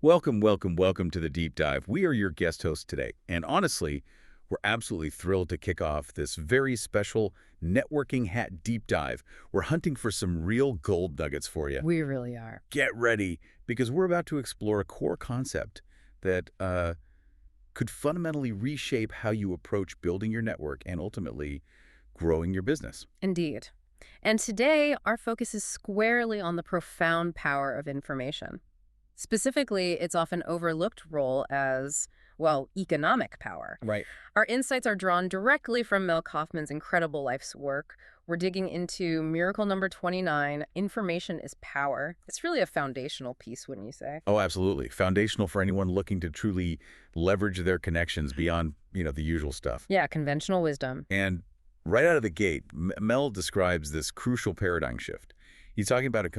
Welcome, welcome, welcome to the Deep Dive. We are your guest hosts today, and honestly, we're absolutely thrilled to kick off this very special networking hat deep dive. We're hunting for some real gold nuggets for you. We really are. Get ready, because we're about to explore a core concept that could fundamentally reshape how you approach building your network and ultimately growing your business. Indeed. And today, our focus is squarely on the profound power of information. Specifically, its often overlooked role as, well, economic power. Right. Our insights are drawn directly from Mel Kaufman's incredible life's work. We're digging into miracle number 29, information is power. It's really a foundational piece, wouldn't you say? Oh, absolutely. Foundational for anyone looking to truly leverage their connections beyond, the usual stuff. Yeah, conventional wisdom. And right out of the gate, Mel describes this crucial paradigm shift. He's talking about a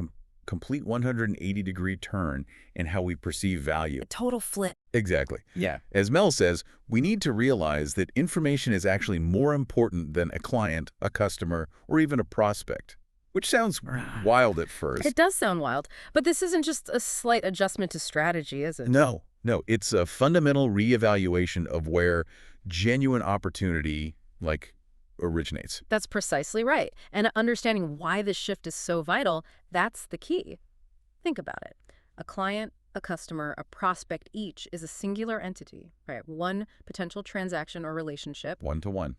complete 180-degree turn in how we perceive value. A total flip. Exactly. Yeah. As Mel says, we need to realize that information is actually more important than a client, a customer, or even a prospect, which sounds wild at first. It does sound wild, but this isn't just a slight adjustment to strategy, is it? No, it's a fundamental reevaluation of where genuine opportunity, originates. That's precisely right. And understanding why this shift is so vital, that's the key. Think about it. A client, a customer, a prospect, each is a singular entity, right? One potential transaction or relationship. One-to-one.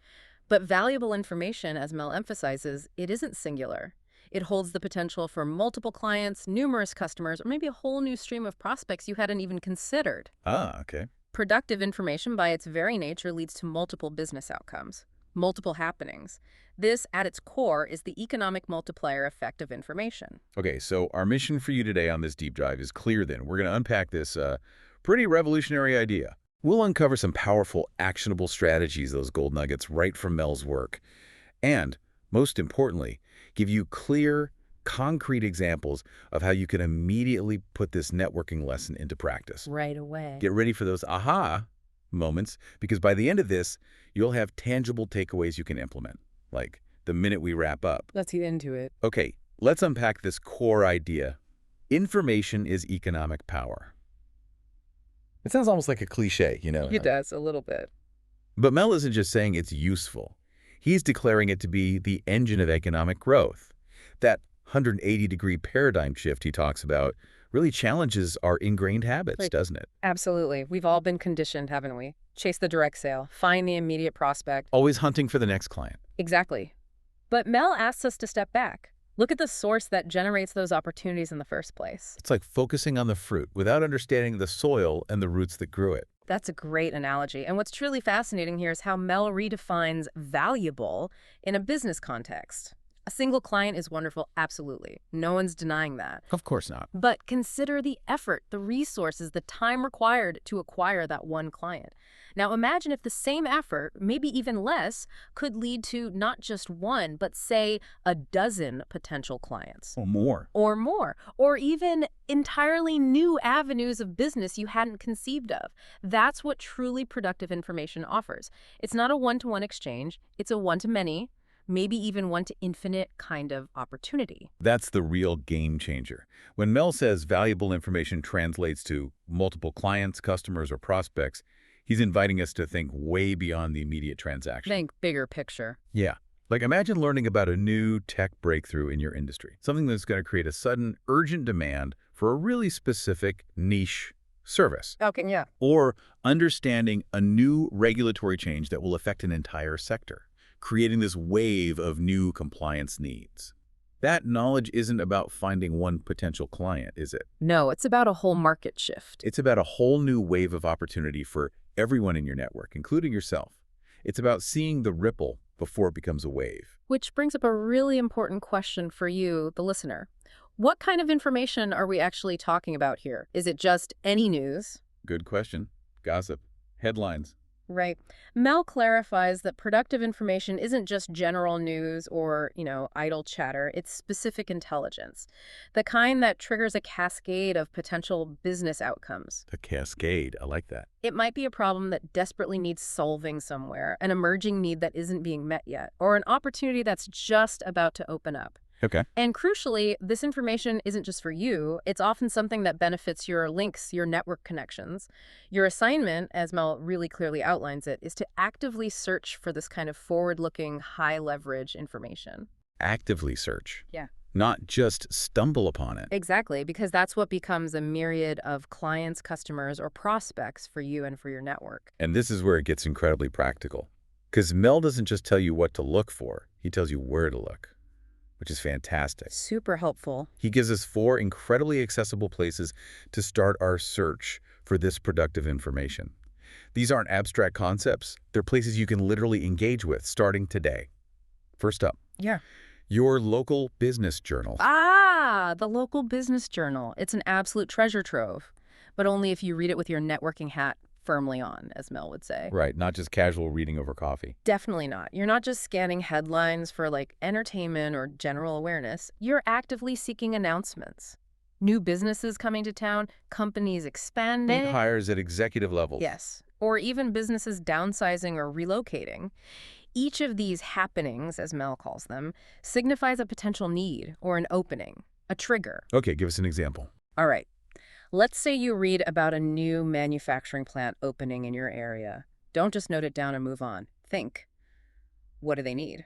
But valuable information, as Mel emphasizes, it isn't singular. It holds the potential for multiple clients, numerous customers, or maybe a whole new stream of prospects you hadn't even considered. Ah, okay. Productive information, by its very nature, leads to multiple business outcomes. Multiple happenings. This, at its core, is the economic multiplier effect of information. Okay, so our mission for you today on this deep dive is clear then. We're going to unpack this pretty revolutionary idea. We'll uncover some powerful, actionable strategies, those gold nuggets, right from Mel's work. And, most importantly, give you clear, concrete examples of how you can immediately put this networking lesson into practice. Right away. Get ready for those aha moments, because by the end of this, you'll have tangible takeaways you can implement, like the minute we wrap up. Let's get into it. Okay, let's unpack this core idea. Information is economic power. It sounds almost like a cliche, It does, a little bit. But Mel isn't just saying it's useful. He's declaring it to be the engine of economic growth. That 180-degree paradigm shift he talks about really challenges our ingrained habits, doesn't it? Absolutely. We've all been conditioned, haven't we? Chase the direct sale, find the immediate prospect. Always hunting for the next client. Exactly. But Mel asks us to step back. Look at the source that generates those opportunities in the first place. It's like focusing on the fruit without understanding the soil and the roots that grew it. That's a great analogy. And what's truly fascinating here is how Mel redefines valuable in a business context. A single client is wonderful, absolutely. No one's denying that. Of course not. But consider the effort, the resources, the time required to acquire that one client. Now imagine if the same effort, maybe even less, could lead to not just one, but say a dozen potential clients. Or more. Or more. Or even entirely new avenues of business you hadn't conceived of. That's what truly productive information offers. It's not a one-to-one exchange. It's a one-to-many, maybe even one-to-infinite kind of opportunity. That's the real game changer. When Mel says valuable information translates to multiple clients, customers, or prospects, he's inviting us to think way beyond the immediate transaction. Think bigger picture. Yeah. Like imagine learning about a new tech breakthrough in your industry, something that's going to create a sudden, urgent demand for a really specific niche service. Okay, yeah. Or understanding a new regulatory change that will affect an entire sector, creating this wave of new compliance needs. That knowledge isn't about finding one potential client, is it? No, it's about a whole market shift. It's about a whole new wave of opportunity for everyone in your network, including yourself. It's about seeing the ripple before it becomes a wave. Which brings up a really important question for you, the listener. What kind of information are we actually talking about here? Is it just any news? Good question. Gossip. Headlines. Right. Mel clarifies that productive information isn't just general news or, idle chatter. It's specific intelligence, the kind that triggers a cascade of potential business outcomes. A cascade. I like that. It might be a problem that desperately needs solving somewhere, an emerging need that isn't being met yet, or an opportunity that's just about to open up. Okay. And crucially, this information isn't just for you. It's often something that benefits your links, your network connections. Your assignment, as Mel really clearly outlines it, is to actively search for this kind of forward-looking, high-leverage information. Actively search. Yeah. Not just stumble upon it. Exactly, because that's what becomes a myriad of clients, customers, or prospects for you and for your network. And this is where it gets incredibly practical. Because Mel doesn't just tell you what to look for, he tells you where to look, which is fantastic. Super helpful. He gives us 4 incredibly accessible places to start our search for this productive information. These aren't abstract concepts. They're places you can literally engage with starting today. First up, Yeah. your local business journal. The local business journal. It's an absolute treasure trove, but only if you read it with your networking hat firmly on, as Mel would say. Right, not just casual reading over coffee. Definitely not. You're not just scanning headlines for entertainment or general awareness. You're actively seeking announcements. New businesses coming to town, companies expanding. Big hires at executive levels. Yes. Or even businesses downsizing or relocating. Each of these happenings, as Mel calls them, signifies a potential need or an opening, a trigger. Okay, give us an example. All right. Let's say you read about a new manufacturing plant opening in your area. Don't just note it down and move on. Think. What do they need?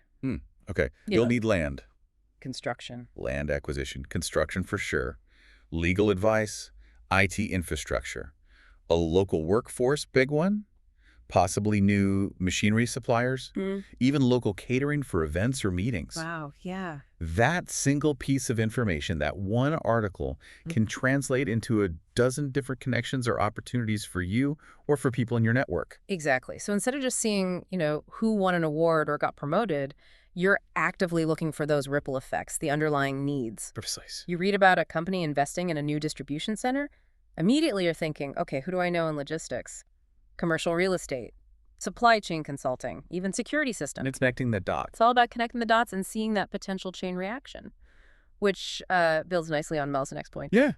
Okay, You you'll know. need land. Construction. Land acquisition, construction for sure, legal advice, IT infrastructure, a local workforce, big one, possibly new machinery suppliers, even local catering for events or meetings. Wow, yeah. That single piece of information, that one article, can translate into a dozen different connections or opportunities for you or for people in your network. Exactly. So instead of just seeing, who won an award or got promoted, you're actively looking for those ripple effects, the underlying needs. Precise. You read about a company investing in a new distribution center, immediately you're thinking, okay, who do I know in logistics? Commercial real estate, supply chain consulting, even security systems. And it's connecting the dots. It's all about connecting the dots and seeing that potential chain reaction, which builds nicely on Mel's next point. Yeah.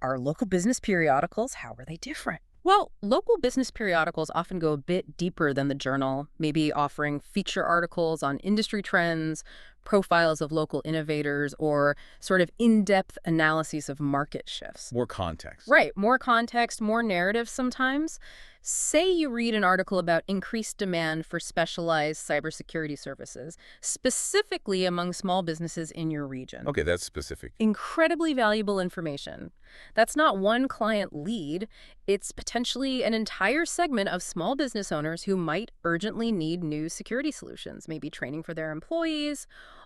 Are local business periodicals, how are they different? Well, local business periodicals often go a bit deeper than the journal, maybe offering feature articles on industry trends, profiles of local innovators, or sort of in-depth analyses of market shifts. More context. Right, more context, more narrative sometimes. Say you read an article about increased demand for specialized cybersecurity services, specifically among small businesses in your region. Okay, that's specific. Incredibly valuable information. That's not one client lead. It's potentially an entire segment of small business owners who might urgently need new security solutions, maybe training for their employees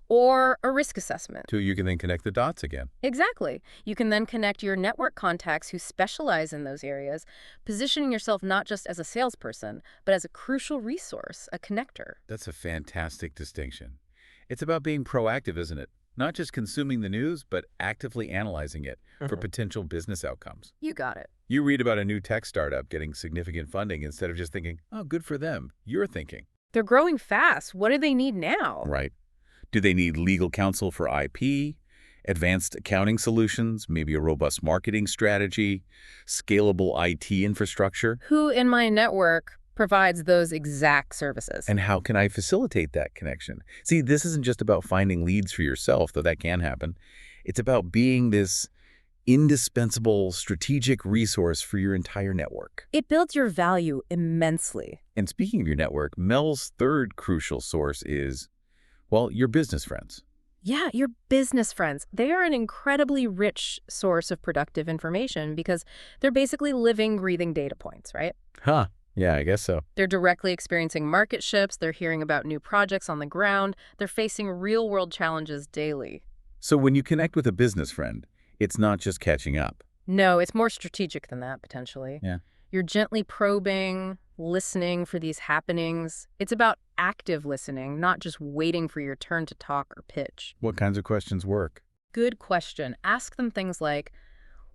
or a risk assessment. So you can then connect the dots again. Exactly. You can then connect your network contacts who specialize in those areas, positioning yourself not just as a salesperson, but as a crucial resource, a connector. That's a fantastic distinction. It's about being proactive, isn't it? Not just consuming the news, but actively analyzing it for potential business outcomes. You got it. You read about a new tech startup getting significant funding instead of just thinking, oh, good for them. You're thinking. They're growing fast. What do they need now? Right. Do they need legal counsel for IP, advanced accounting solutions, maybe a robust marketing strategy, scalable IT infrastructure? Who in my network provides those exact services? And how can I facilitate that connection? See, this isn't just about finding leads for yourself, though that can happen. It's about being this indispensable strategic resource for your entire network. It builds your value immensely. And speaking of your network, Mel's third crucial source is, well, your business friends. Yeah, your business friends. They are an incredibly rich source of productive information because they're basically living, breathing data points, right? Huh. Yeah, I guess so. They're directly experiencing market shifts. They're hearing about new projects on the ground. They're facing real-world challenges daily. So when you connect with a business friend, it's not just catching up. No, it's more strategic than that, potentially. Yeah. You're gently probing, listening for these happenings. It's about active listening, not just waiting for your turn to talk or pitch. What kinds of questions work? Good question. Ask them things like,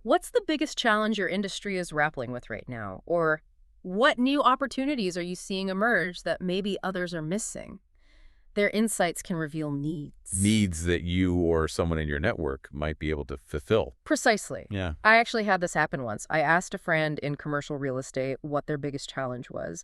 what's the biggest challenge your industry is grappling with right now? Or what new opportunities are you seeing emerge that maybe others are missing? Their insights can reveal needs. Needs that you or someone in your network might be able to fulfill. Precisely. Yeah. I actually had this happen once. I asked a friend in commercial real estate what their biggest challenge was.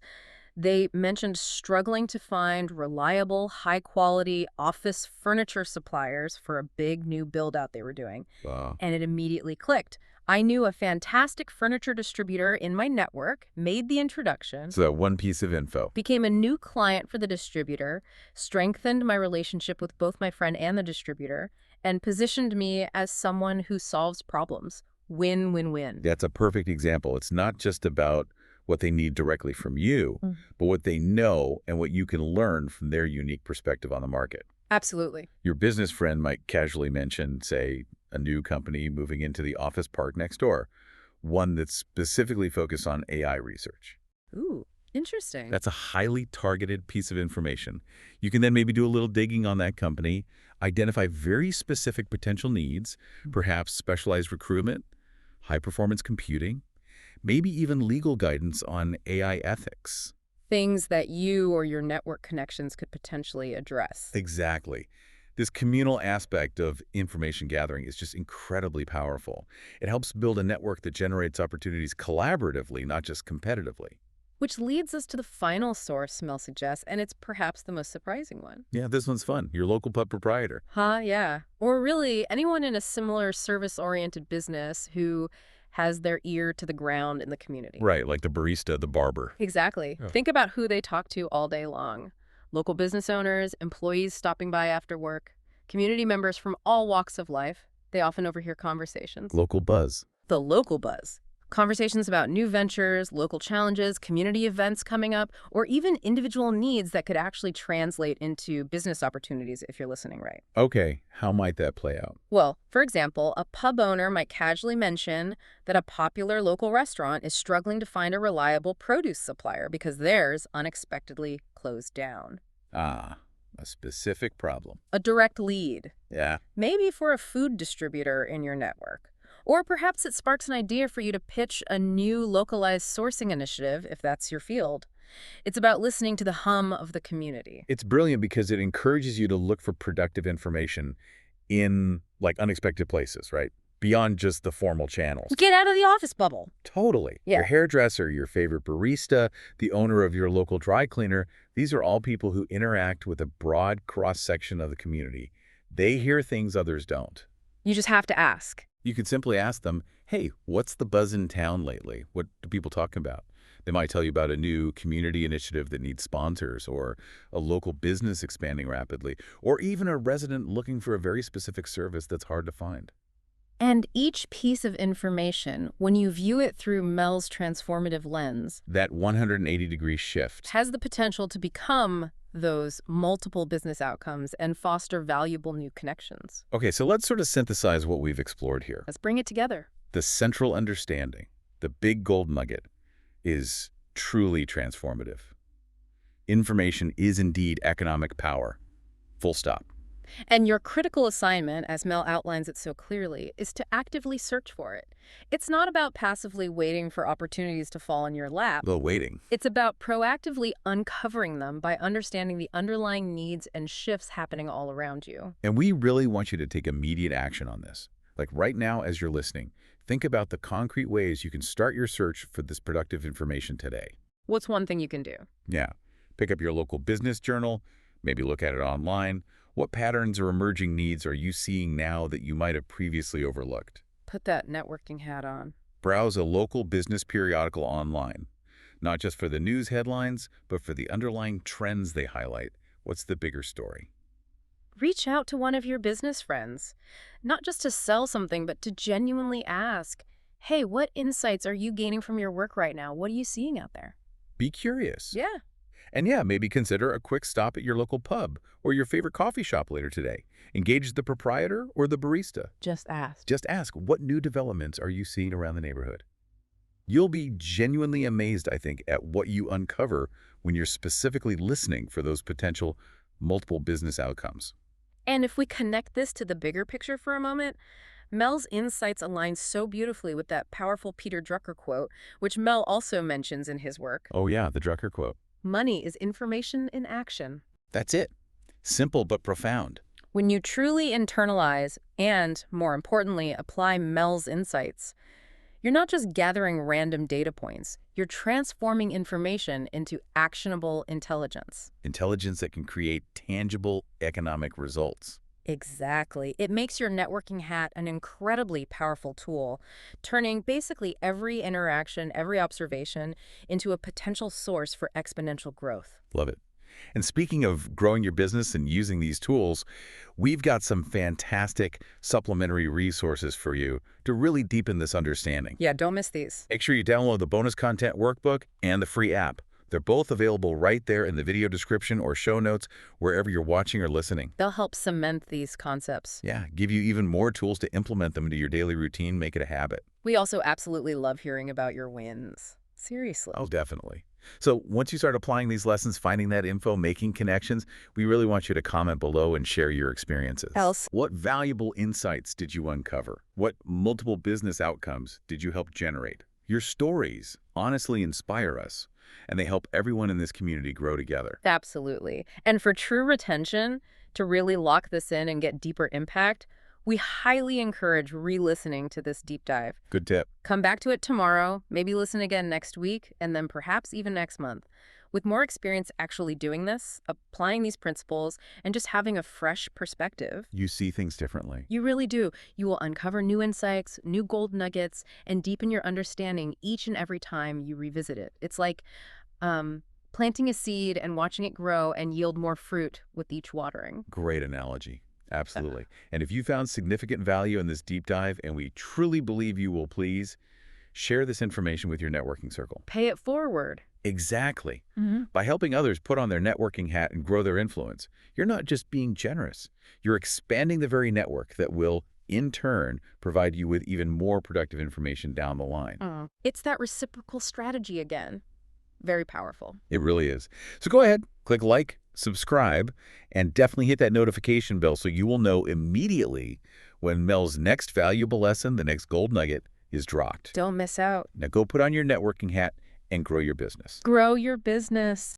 They mentioned struggling to find reliable, high-quality office furniture suppliers for a big new build-out they were doing. Uh, And it immediately clicked. I knew a fantastic furniture distributor in my network, made the introduction, so that one piece of info. became a new client for the distributor, strengthened my relationship with both my friend and the distributor, and positioned me as someone who solves problems. Win, win, win. That's a perfect example. It's not just about what they need directly from you, Mm. but what they know and what you can learn from their unique perspective on the market. Absolutely. Your business friend might casually mention, say, a new company moving into the office park next door, one that's specifically focused on AI research. Ooh, interesting. That's a highly targeted piece of information. You can then maybe do a little digging on that company, identify very specific potential needs, perhaps specialized recruitment, high-performance computing, maybe even legal guidance on AI ethics. Things that you or your network connections could potentially address. Exactly. This communal aspect of information gathering is just incredibly powerful. It helps build a network that generates opportunities collaboratively, not just competitively. Which leads us to the final source Mel suggests, and it's perhaps the most surprising one. Yeah, this one's fun. Your local pub proprietor. Yeah. Or really, anyone in a similar service-oriented business who has their ear to the ground in the community. Right, like the barista, the barber. Exactly. Yeah. Think about who they talk to all day long. Local business owners, employees stopping by after work, community members from all walks of life. They often overhear conversations. Local buzz. The local buzz. Conversations about new ventures, local challenges, community events coming up, or even individual needs that could actually translate into business opportunities if you're listening right. Okay, how might that play out? Well, for example, a pub owner might casually mention that a popular local restaurant is struggling to find a reliable produce supplier because theirs unexpectedly closed down. Ah, a specific problem. A direct lead, Yeah. maybe for a food distributor in your network. Or perhaps it sparks an idea for you to pitch a new localized sourcing initiative if that's your field. It's about listening to the hum of the community. It's brilliant because it encourages you to look for productive information in, like, unexpected places, right? Beyond just the formal channels. Get out of the office bubble. Totally. Yeah. Your hairdresser, your favorite barista, the owner of your local dry cleaner, these are all people who interact with a broad cross-section of the community. They hear things others don't. You just have to ask. You could simply ask them, hey, what's the buzz in town lately? What do people talk about? They might tell you about a new community initiative that needs sponsors, or a local business expanding rapidly, or even a resident looking for a very specific service that's hard to find. And each piece of information, when you view it through Mel's transformative lens, That 180-degree shift. has the potential to become those multiple business outcomes and foster valuable new connections. Okay, so let's sort of synthesize what we've explored here. Let's bring it together. The central understanding, the big gold nugget, is truly transformative. Information is indeed economic power. Full stop. And your critical assignment, as Mel outlines it so clearly, is to actively search for it. It's not about passively waiting for opportunities to fall in your lap. The waiting. It's about proactively uncovering them by understanding the underlying needs and shifts happening all around you. And we really want you to take immediate action on this. Like right now as you're listening, think about the concrete ways you can start your search for this productive information today. What's one thing you can do? Yeah. Pick up your local business journal, maybe look at it online. What patterns or emerging needs are you seeing now that you might have previously overlooked? Put that networking hat on. Browse a local business periodical online, not just for the news headlines, but for the underlying trends they highlight. What's the bigger story? Reach out to one of your business friends, not just to sell something, but to genuinely ask, hey, what insights are you gaining from your work right now? What are you seeing out there? Be curious. Yeah. And yeah, maybe consider a quick stop at your local pub or your favorite coffee shop later today. Engage the proprietor or the barista. Just ask. Just ask, what new developments are you seeing around the neighborhood? You'll be genuinely amazed, I think, at what you uncover when you're specifically listening for those potential multiple business outcomes. And if we connect this to the bigger picture for a moment, Mel's insights align so beautifully with that powerful Peter Drucker quote, which Mel also mentions in his work. Oh yeah, the Drucker quote. Money is information in action. That's it. Simple but profound. When you truly internalize and, more importantly, apply Mel's insights, You're not just gathering random data points. You're transforming information into actionable intelligence. Intelligence that can create tangible economic results. Exactly. It makes your networking hat an incredibly powerful tool, turning basically every interaction, every observation into a potential source for exponential growth. Love it. And speaking of growing your business and using these tools, we've got some fantastic supplementary resources for you to really deepen this understanding. Yeah, don't miss these. Make sure you download the bonus content workbook and the free app. They're both available right there in the video description or show notes wherever you're watching or listening. They'll help cement these concepts. Yeah, give you even more tools to implement them into your daily routine, make it a habit. We also absolutely love hearing about your wins. Seriously. Oh, definitely. So once you start applying these lessons, finding that info, making connections, we really want you to comment below and share your experiences. Else. What valuable insights did you uncover? What multiple business outcomes did you help generate? Your stories honestly inspire us, and they help everyone in this community grow together. Absolutely. And for true retention, to really lock this in and get deeper impact, we highly encourage re-listening to this deep dive. Good tip. Come back to it tomorrow, maybe listen again next week, and then perhaps even next month. With more experience actually doing this, applying these principles, and just having a fresh perspective, You see things differently. you really do. You will uncover new insights, new gold nuggets, and deepen your understanding each and every time you revisit it. It's like planting a seed and watching it grow and yield more fruit with each watering. Great analogy. Absolutely. And if you found significant value in this deep dive, and we truly believe you will, please share this information with your networking circle. Pay it forward. Exactly. By helping others put on their networking hat and grow their influence, you're not just being generous. You're expanding the very network that will, in turn, provide you with even more productive information down the line. It's that reciprocal strategy again. Very powerful. It really is. So go ahead, click like, subscribe, and definitely hit that notification bell so you will know immediately when Mel's next valuable lesson, the next gold nugget, is dropped. Don't miss out. Now go put on your networking hat and grow your business. Grow your business.